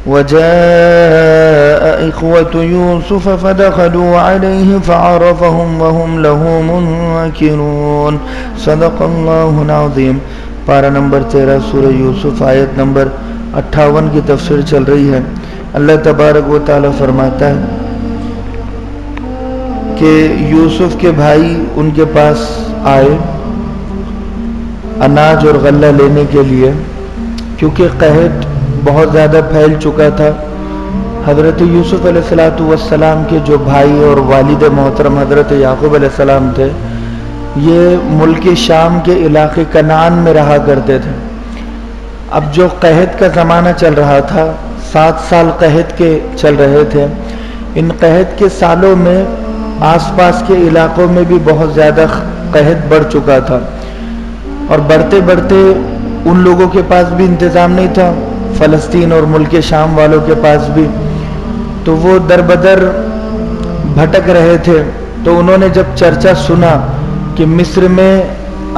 وجاء إخوة يوسف فدخلوا عليه فعرفهم وهم له منكرون صدق اللہ العظیم۔ پارہ نمبر 13 سورہ یوسف، آیت نمبر 58 کی تفسیر چل رہی ہے۔ اللہ تبارک و تعالی فرماتا ہے کہ یوسف کے بھائی ان کے پاس آئے اناج اور غلہ لینے کے لیے، کیونکہ قحط بہت زیادہ پھیل چکا تھا۔ حضرت یوسف علیہ السلام کے جو بھائی اور والد محترم حضرت یعقوب علیہ السلام تھے، یہ ملک شام کے علاقے کنعان میں رہا کرتے تھے۔ اب جو قحط کا زمانہ چل رہا تھا، 7 سال قحط کے چل رہے تھے۔ ان قحط کے سالوں میں آس پاس کے علاقوں میں بھی بہت زیادہ قحط بڑھ چکا تھا، اور بڑھتے بڑھتے ان لوگوں کے پاس بھی انتظام نہیں تھا، فلسطین اور ملک شام والوں کے پاس بھی، تو وہ در بدر بھٹک رہے تھے۔ تو انہوں نے جب چرچا سنا کہ مصر میں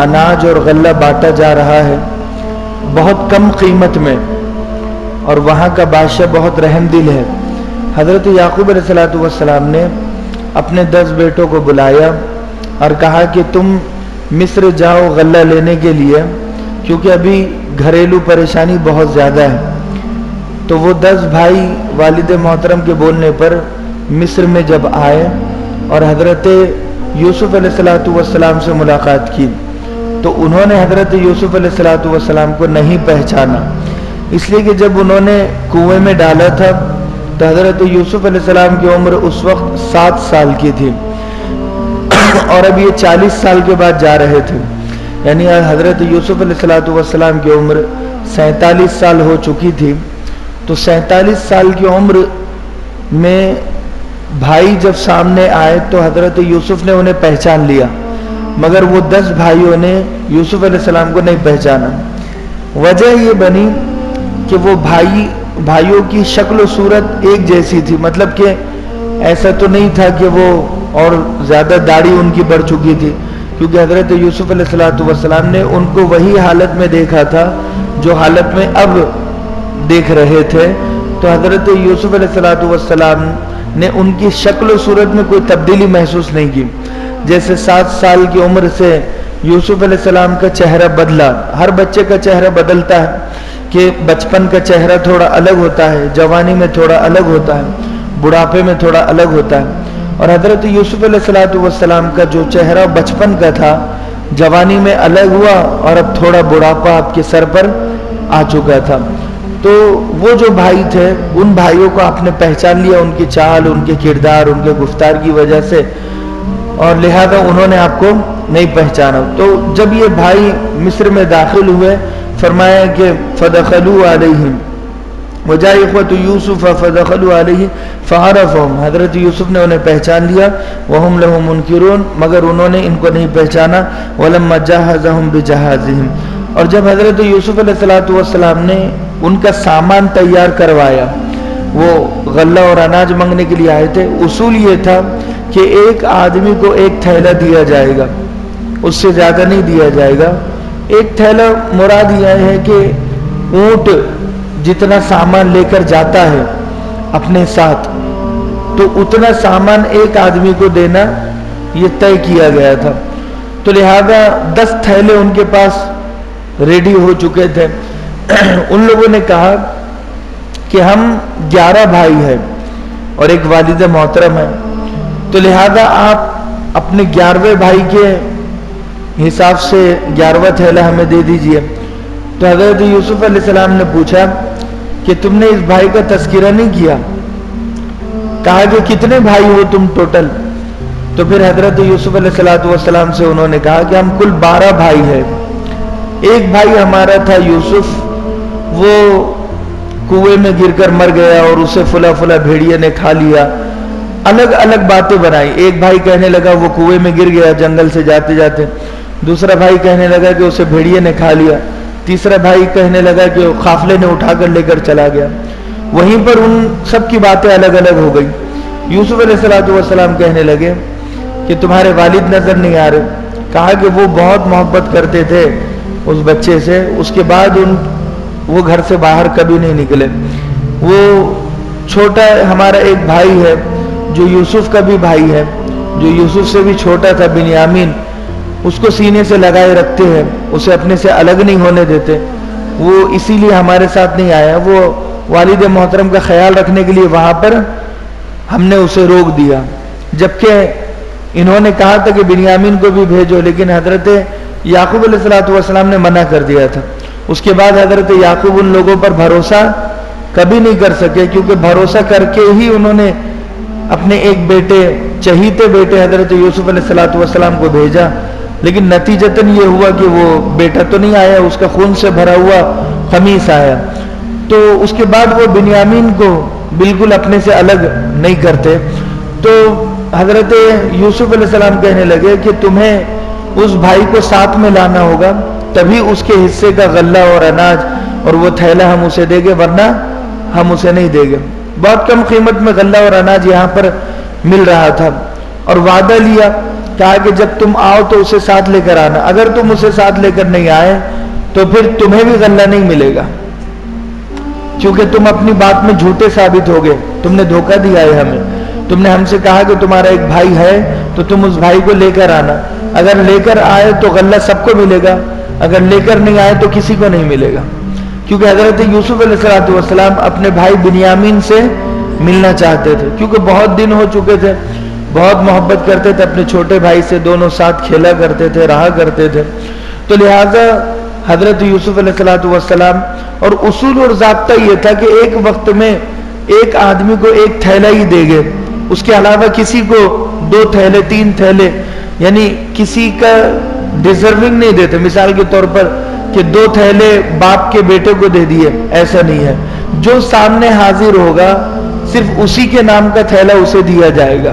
اناج اور غلہ بانٹا جا رہا ہے بہت کم قیمت میں، اور وہاں کا بادشاہ بہت رحم دل ہے، حضرت یعقوب علیہ السلام نے اپنے 10 بیٹوں کو بلایا اور کہا کہ تم مصر جاؤ غلہ لینے کے لیے، کیونکہ ابھی گھریلو پریشانی بہت زیادہ ہے۔ تو وہ 10 بھائی والد محترم کے بولنے پر مصر میں جب آئے اور حضرت یوسف علیہ السلام سے ملاقات کی، تو انہوں نے حضرت یوسف علیہ السلام کو نہیں پہچانا، اس لیے کہ جب انہوں نے کنویں میں ڈالا تھا تو حضرت یوسف علیہ السلام کی عمر اس وقت 7 سال کی تھی، اور اب یہ 40 سال کے بعد جا رہے تھے، یعنی حضرت یوسف علیہ السلام کی عمر 47 سال ہو چکی تھی۔ تو 47 سال کی عمر میں بھائی جب سامنے آئے تو حضرت یوسف نے انہیں پہچان لیا، مگر وہ 10 بھائیوں نے یوسف علیہ السلام کو نہیں پہچانا۔ وجہ یہ بنی کہ وہ بھائیوں کی شکل و صورت ایک جیسی تھی، مطلب کہ ایسا تو نہیں تھا کہ وہ اور زیادہ داڑھی ان کی بڑھ چکی تھی، کیونکہ حضرت یوسف علیہ السلام نے ان کو وہی حالت میں دیکھا تھا جو حالت میں اب دیکھ رہے تھے۔ تو حضرت یوسف علیہ السلام نے ان کی شکل و صورت میں کوئی تبدیلی محسوس نہیں کی۔ جیسے 7 سال کی عمر سے یوسف علیہ السلام کا چہرہ بدلا، ہر بچے کا چہرہ بدلتا ہے کہ بچپن کا چہرہ تھوڑا الگ ہوتا ہے، جوانی میں تھوڑا الگ ہوتا ہے، بڑھاپے میں تھوڑا الگ ہوتا ہے، اور حضرت یوسف علیہ السلام کا جو چہرہ بچپن کا تھا جوانی میں الگ ہوا، اور اب تھوڑا بڑھاپا آپ کے سر پر آ چکا تھا۔ تو وہ جو بھائی تھے ان بھائیوں کو آپ نے پہچان لیا، ان کی چال، ان کے کردار، ان کے گفتار کی وجہ سے، اور لہذا انہوں نے آپ کو نہیں پہچانا۔ تو جب یہ بھائی مصر میں داخل ہوئے، فرمایا کہ فدخلوا علیہم وجاء اخوة یوسف فدخلوا علیہ فعرفهم، حضرت یوسف نے انہیں پہچان لیا، وهم له منکرون، مگر انہوں نے ان کو نہیں پہچانا، ولما جہزهم بجہازهم، اور جب حضرت یوسف علیہ السلام نے ان کا سامان تیار کروایا، وہ غلہ اور اناج مانگنے کے لیے آئے تھے، اصول یہ تھا کہ ایک آدمی کو ایک تھیلا دیا جائے گا، اس سے زیادہ نہیں دیا جائے گا۔ ایک تھیلا مراد یہ ہے کہ اونٹ جتنا سامان لے کر جاتا ہے اپنے ساتھ، تو اتنا سامان ایک آدمی کو دینا یہ طے کیا گیا تھا۔ تو لہذا 10 تھیلے ان کے پاس ریڈی ہو چکے تھے۔ ان لوگوں نے کہا کہ ہم 11 بھائی ہیں اور ایک والد محترم ہے، تو لہذا آپ اپنے 11ویں بھائی کے حساب سے 11واں تھیلا ہمیں دے دیجئے۔ تو حضرت یوسف علیہ السلام نے پوچھا کہ تم نے اس بھائی کا تذکرہ نہیں کیا؟ کہا کہ کتنے بھائی ہو تم ٹوٹل؟ تو پھر حضرت یوسف علیہ السلام سے انہوں نے کہا کہ ہم کل 12 بھائی ہیں، ایک بھائی ہمارا تھا یوسف، وہ کنویں میں گر کر مر گیا اور اسے فلا فلا بھیڑیے نے کھا لیا۔ الگ الگ باتیں بنائی، ایک بھائی کہنے لگا وہ کنویں میں گر گیا جنگل سے جاتے جاتے، دوسرا بھائی کہنے لگا کہ اسے بھیڑیے نے کھا لیا، تیسرا بھائی کہنے لگا کہ قافلے نے اٹھا کر لے کر چلا گیا۔ وہیں پر ان سب کی باتیں الگ الگ ہو گئی۔ یوسف علیہ السلام کہنے لگے کہ تمہارے والد نظر نہیں آ رہے؟ کہا کہ وہ بہت محبت کرتے تھے اس بچے سے، اس کے بعد وہ گھر سے باہر کبھی نہیں نکلے۔ وہ چھوٹا ہمارا ایک بھائی ہے جو یوسف کا بھی بھائی ہے، جو یوسف سے بھی چھوٹا تھا، بنیامین، اس کو سینے سے لگائے رکھتے ہیں، اسے اپنے سے الگ نہیں ہونے دیتے. وہ اسی لیے ہمارے ساتھ نہیں آیا، وہ والد محترم کا خیال رکھنے کے لیے وہاں پر ہم نے اسے روک دیا، جبکہ انہوں نے کہا تھا کہ بنیامین کو بھی بھیجو، لیکن حضرت یعقوب علیہ السلام نے منع کر دیا تھا. اس کے بعد حضرت یعقوب ان لوگوں پر بھروسہ کبھی نہیں کر سکے، کیونکہ بھروسہ کر کے ہی انہوں نے اپنے ایک بیٹے، چہیتے بیٹے حضرت یوسف علیہ السلام کو بھیجا، لیکن نتیجتاً یہ ہوا کہ وہ بیٹا تو نہیں آیا، اس کا خون سے بھرا ہوا قمیص آیا. تو اس کے بعد وہ بنیامین کو بالکل اپنے سے الگ نہیں کرتے. تو حضرت یوسف علیہ السلام کہنے لگے کہ تمہیں اس بھائی کو ساتھ میں لانا ہوگا، تبھی اس کے حصے کا غلہ اور اناج اور وہ تھیلا ہم اسے دیں گے، ورنہ ہم اسے نہیں دیں گے. بہت کم قیمت میں غلہ اور اناج یہاں پر مل رہا تھا، اور وعدہ لیا، کہا کہ جب تم آؤ تو اسے ساتھ لے کر آنا، اگر تم اسے ساتھ لے کر نہیں آئے تو پھر تمہیں بھی غلہ نہیں ملے گا، کیونکہ تم اپنی بات میں جھوٹے ثابت ہو گئے، تم نے دھوکہ دیا ہے ہمیں. تم نے ہم سے کہا کہ تمہارا ایک بھائی ہے تو تم اس بھائی کو لے کر آنا، اگر لے کر آئے تو غلہ سب کو ملے گا، اگر لے کر نہیں آئے تو کسی کو نہیں ملے گا. کیونکہ حضرت یوسف علیہ السلام اپنے بھائی بنیامین سے ملنا چاہتے تھے، کیونکہ بہت دن ہو چکے تھے، بہت محبت کرتے تھے اپنے چھوٹے بھائی سے، دونوں ساتھ کھیلا کرتے تھے، رہا کرتے تھے. تو لہٰذا حضرت یوسف علیہ السلام، اور اصول اور ضابطہ یہ تھا کہ ایک وقت میں ایک آدمی کو ایک تھیلا ہی دے گے، اس کے علاوہ کسی کو 2 تھیلے 3 تھیلے، یعنی کسی کا ڈیزرونگ نہیں دیتے. مثال کے طور پر کہ 2 تھیلے باپ کے بیٹے کو دے دیے، ایسا نہیں ہے. جو سامنے حاضر ہوگا صرف اسی کے نام کا تھیلا اسے دیا جائے گا،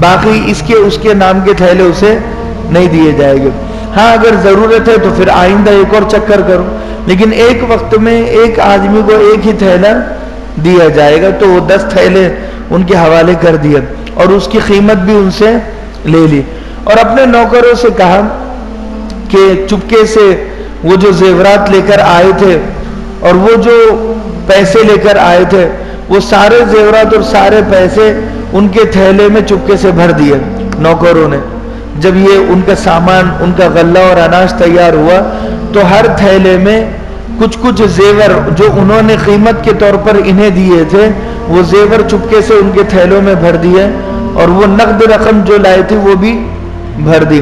باقی اس کے نام کے تھیلے اسے نہیں دیے جائے گے. ہاں اگر ضرورت ہے تو پھر آئندہ ایک اور چکر کرو، لیکن ایک وقت میں ایک آدمی کو ایک ہی تھیلا دیا جائے گا. تو وہ 10 تھیلے ان کے حوالے کر دیا اور اس کی قیمت بھی ان سے لے لی، اور اپنے نوکروں سے کہا کہ چپکے سے وہ جو زیورات لے کر آئے تھے اور وہ جو پیسے لے کر آئے تھے، وہ سارے زیورات اور سارے پیسے ان کے تھیلے میں چپکے سے بھر دیے نوکروں نے. جب یہ ان کا سامان، ان کا غلہ اور اناج تیار ہوا تو ہر تھیلے میں کچھ زیور جو انہوں نے قیمت کے طور پر انہیں دیے تھے، وہ زیور چپکے سے ان کے تھیلوں میں بھر دیے، اور وہ نقد رقم جو لائے تھے وہ بھی بھر دی.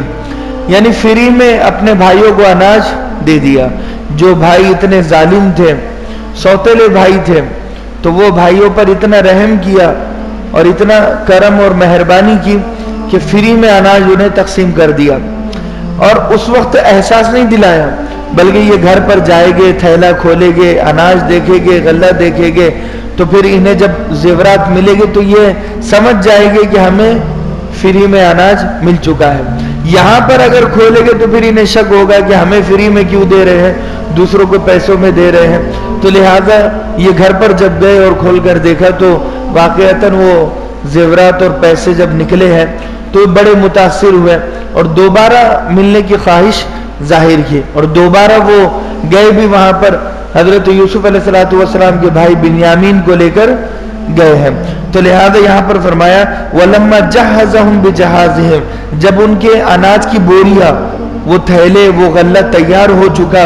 یعنی فری میں اپنے بھائیوں کو اناج دے دیا. جو بھائی اتنے ظالم تھے، سوتیلے بھائی تھے، تو وہ بھائیوں پر اتنا رحم کیا اور اتنا کرم اور مہربانی کی کہ فری میں اناج انہیں تقسیم کر دیا. اور اس وقت احساس نہیں دلایا، بلکہ یہ گھر پر جائے گے، تھیلا کھولے گے، اناج دیکھے گے، غلہ دیکھے گے، تو پھر انہیں جب زیورات ملے گے تو یہ سمجھ جائے گے کہ ہمیں فری میں اناج مل چکا ہے. یہاں پر اگر کھولے گے تو پھر انہیں شک ہوگا کہ ہمیں فری میں کیوں دے رہے ہیں، دوسروں کو پیسوں میں دے رہے ہیں. تو لہٰذا یہ گھر پر جب گئے اور کھول کر دیکھا تو واقعتاً وہ زیورات اور پیسے جب نکلے ہیں تو بڑے متاثر ہوئے اور دوبارہ ملنے کی خواہش ظاہر کی، اور دوبارہ وہ گئے بھی وہاں پر حضرت یوسف علیہ السلام کے بھائی بنیامین کو لے کر گئے ہیں. تو لہذا یہاں پر فرمایا وَلَمَّا جَهَّزَهُمْ بِجَهَازِهِمْ، جب ان کے اناج کی بوریاں، وہ تھیلے، وہ غلہ تیار ہو چکا،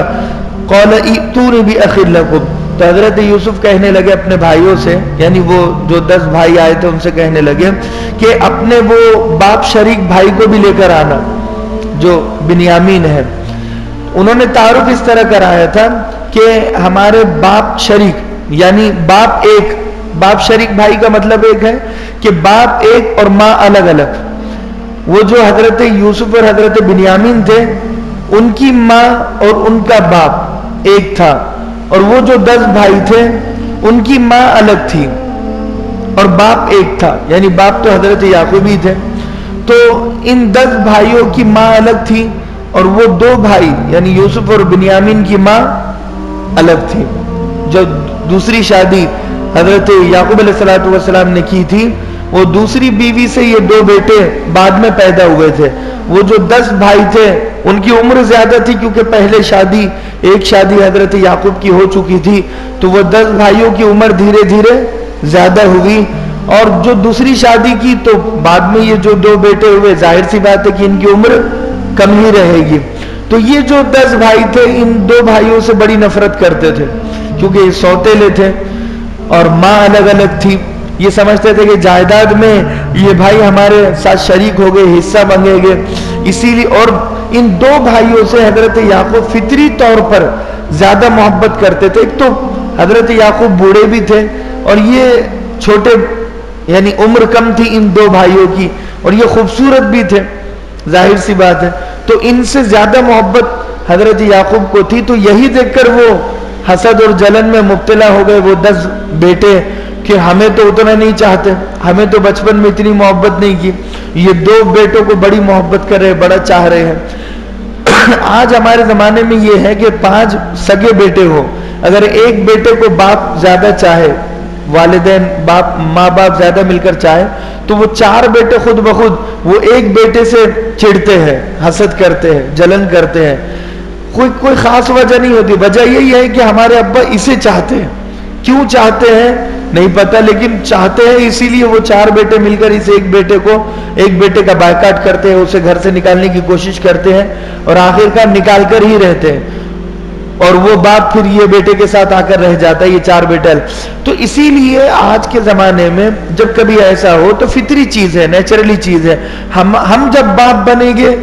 قَالَ ائْتُونِي بِأَخٍ لَكُمْ، تو حضرت یوسف کہنے لگے اپنے بھائیوں سے، یعنی وہ جو 10 بھائی آئے تھے ان سے کہنے لگے کہ اپنے وہ باپ شریک بھائی کو بھی لے کر آنا جو بنیامین ہے. انہوں نے تعارف اس طرح کرایا تھا کہ ہمارے باپ شریک، یعنی باپ ایک، باپ شریک بھائی کا مطلب ایک ہے کہ باپ ایک اور ماں الگ الگ. وہ جو حضرت یوسف اور حضرت بنیامین تھے، ان کی ماں اور ان کا باپ ایک تھا، اور وہ جو 10 بھائی تھے ان کی ماں الگ تھی اور باپ ایک تھا، یعنی باپ تو حضرت یعقوب ہی تھے. تو ان 10 بھائیوں کی ماں الگ تھی اور وہ 2 بھائی یعنی یوسف اور بنیامین کی ماں الگ تھی. جو دوسری شادی حضرت یعقوب علیہ السلام نے کی تھی، وہ دوسری بیوی سے یہ 2 بیٹے بعد میں پیدا ہوئے تھے، وہ جو 10 بھائی تھے ان کی عمر زیادہ تھی، کیونکہ پہلے ایک شادی حضرت یعقوب کی ہو چکی تھی، تو وہ 10 بھائیوں کی عمر دھیرے دھیرے زیادہ ہوئی، اور جو دوسری شادی کی تو بعد میں یہ جو 2 بیٹے ہوئے، ظاہر سی بات ہے کہ ان کی عمر کم ہی رہے گی۔ تو یہ جو 10 بھائی تھے ان 2 بھائیوں سے بڑی نفرت کرتے تھے، کیونکہ یہ سوتیلے تھے اور ماں الگ الگ تھی۔ یہ سمجھتے تھے کہ جائیداد میں یہ بھائی ہمارے ساتھ شریک ہو گئے، حصہ مانگیں گے، اسی لیے۔ اور ان 2 بھائیوں سے حضرت یعقوب فطری طور پر زیادہ محبت کرتے تھے۔ ایک تو حضرت یعقوب بوڑھے بھی تھے اور یہ چھوٹے، یعنی عمر کم تھی ان 2 بھائیوں کی، اور یہ خوبصورت بھی تھے، ظاہر سی بات ہے، تو ان سے زیادہ محبت حضرت یعقوب کو تھی۔ تو یہی دیکھ کر وہ حسد اور جلن میں مبتلا ہو گئے وہ 10 بیٹے، کہ ہمیں تو اتنا نہیں چاہتے، ہمیں تو بچپن میں اتنی محبت نہیں کی، یہ 2 بیٹوں کو بڑی محبت کر رہے، بڑا چاہ رہے ہیں۔ آج ہمارے زمانے میں یہ ہے کہ 5 سگے بیٹے ہو، اگر ایک بیٹے کو باپ زیادہ چاہے، والدین ماں باپ زیادہ مل کر چاہے، تو وہ 4 بیٹے خود بخود وہ ایک بیٹے سے چڑھتے ہیں، حسد کرتے ہیں، جلن کرتے ہیں۔ کوئی خاص وجہ نہیں ہوتی، وجہ یہی ہے کہ ہمارے ابا اسے چاہتے ہیں، کیوں چاہتے ہیں نہیں پتا، لیکن چاہتے ہیں، اسی لیے وہ 4 بیٹے مل کر اس ایک بیٹے کا بائیکاٹ کرتے ہیں، اسے گھر سے نکالنے کی کوشش کرتے ہیں، اور آخرکار نکال کر ہی رہتے ہیں، اور وہ باپ پھر یہ بیٹے کے ساتھ آ کر رہ جاتا ہے، یہ 4 بیٹے۔ تو اسی لیے آج کے زمانے میں جب کبھی ایسا ہو تو فطری چیز ہے، نیچرلی چیز ہے، ہم جب باپ بنیں گے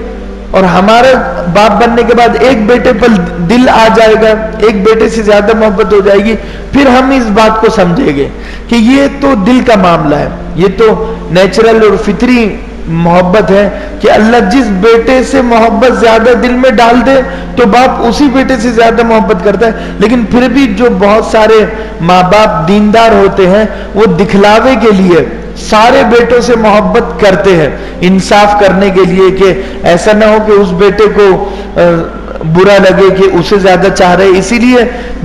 اور ہمارا باپ بننے کے بعد ایک بیٹے پر دل آ جائے گا، ایک بیٹے سے زیادہ محبت ہو جائے گی، پھر ہم اس بات کو سمجھیں گے کہ یہ تو دل کا معاملہ ہے، یہ تو نیچرل اور فطری محبت ہے کہ اللہ جس بیٹے سے محبت زیادہ دل میں ڈال دے تو باپ اسی بیٹے سے زیادہ محبت کرتا ہے۔ لیکن پھر بھی جو بہت سارے ماں باپ دیندار ہوتے ہیں وہ دکھلاوے کے لیے سارے بیٹوں سے محبت کرتے ہیں، انصاف کرنے کے لیے، کہ ایسا نہ ہو کہ اس بیٹے کو برا لگے کہ اسے زیادہ چاہ رہے، اسی لیے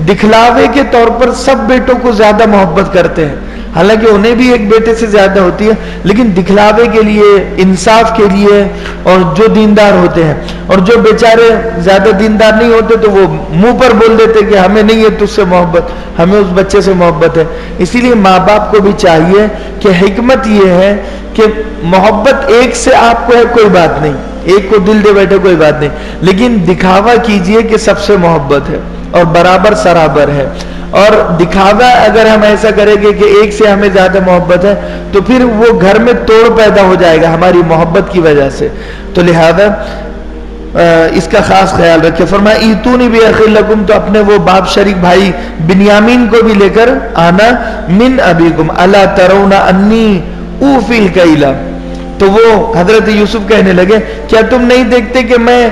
دکھلاوے کے طور پر سب بیٹوں کو زیادہ محبت کرتے ہیں، حالانکہ انہیں بھی ایک بیٹے سے زیادہ ہوتی ہے، لیکن دکھلاوے کے لیے، انصاف کے لیے، اور جو دیندار ہوتے ہیں۔ اور جو بیچارے زیادہ دیندار نہیں ہوتے تو وہ منہ پر بول دیتے کہ ہمیں نہیں ہے تجھ سے محبت، ہمیں اس بچے سے محبت ہے۔ اسی لیے ماں باپ کو بھی چاہیے کہ حکمت یہ ہے کہ محبت ایک سے آپ کو ہے کوئی بات نہیں، ایک کو دل دے بیٹھے کوئی بات نہیں، لیکن دکھاوا کیجئے کہ سب سے محبت ہے اور برابر سرابر ہے۔ اور دکھاوا اگر ہم ایسا کریں گے کہ ایک سے ہمیں زیادہ محبت ہے تو پھر وہ گھر میں توڑ پیدا ہو جائے گا ہماری محبت کی وجہ سے۔ تو لہذا اس کا خاص خیال رکھے۔ فرمایا ایتونی بِأَخٍ لَكُمْ، تو اپنے وہ باپ شریک بھائی بنیامین کو بھی لے کر آنا، من ابیکم الا ترون انی اوفی الکیل، تو وہ حضرت یوسف کہنے لگے کیا تم نہیں دیکھتے کہ میں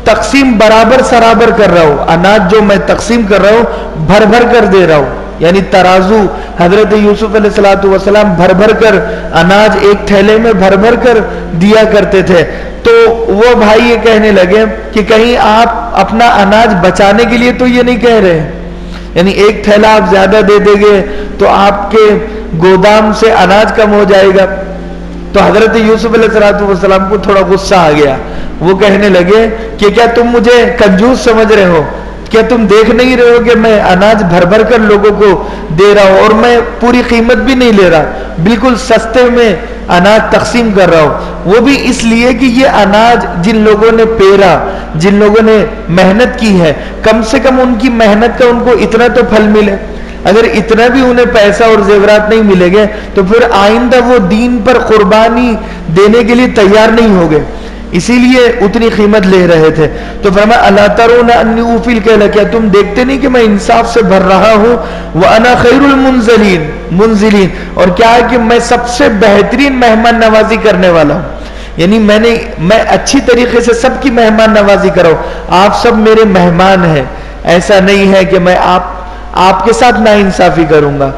تقسیم برابر سرابر کر رہا ہوں، اناج جو میں تقسیم کر رہا ہوں بھر بھر کر دے رہا ہوں۔ یعنی ترازو حضرت یوسف علیہ السلام بھر بھر کر اناج ایک تھیلے میں بھر بھر کر دیا کرتے تھے۔ تو وہ بھائی یہ کہنے لگے کہ کہیں آپ اپنا اناج بچانے کے لیے تو یہ نہیں کہہ رہے، یعنی ایک تھیلا آپ زیادہ دے دیں گے تو آپ کے گودام سے اناج کم ہو جائے گا۔ تو حضرت یوسف علیہ السلام کو تھوڑا غصہ آ گیا، وہ کہنے لگے کہ کیا تم مجھے کنجوس سمجھ رہے ہو؟ کیا تم دیکھ نہیں رہے ہو کہ میں اناج بھر بھر کر لوگوں کو دے رہا ہوں، اور میں پوری قیمت بھی نہیں لے رہا، بالکل سستے میں اناج تقسیم کر رہا ہوں، وہ بھی اس لیے کہ یہ اناج جن لوگوں نے پیرا، جن لوگوں نے محنت کی ہے، کم سے کم ان کی محنت کا ان کو اتنا تو پھل ملے۔ اگر اتنا بھی انہیں پیسہ اور زیورات نہیں ملے گے تو پھر آئندہ وہ دین پر قربانی دینے کے لیے تیار نہیں ہوگے، اسی لیے اتنی قیمت لے رہے تھے۔ تو فرمایا الا ترون انی اوفی الکیل، کیا تم دیکھتے نہیں کہ میں انصاف سے بھر رہا ہوں، وانا خیر المنزلین، اور کیا ہے کہ میں سب سے بہترین مہمان نوازی کرنے والا ہوں، یعنی میں اچھی طریقے سے سب کی مہمان نوازی کروں، آپ سب میرے مہمان ہیں، ایسا نہیں ہے کہ میں آپ کے ساتھ ناانصافی کروں گا۔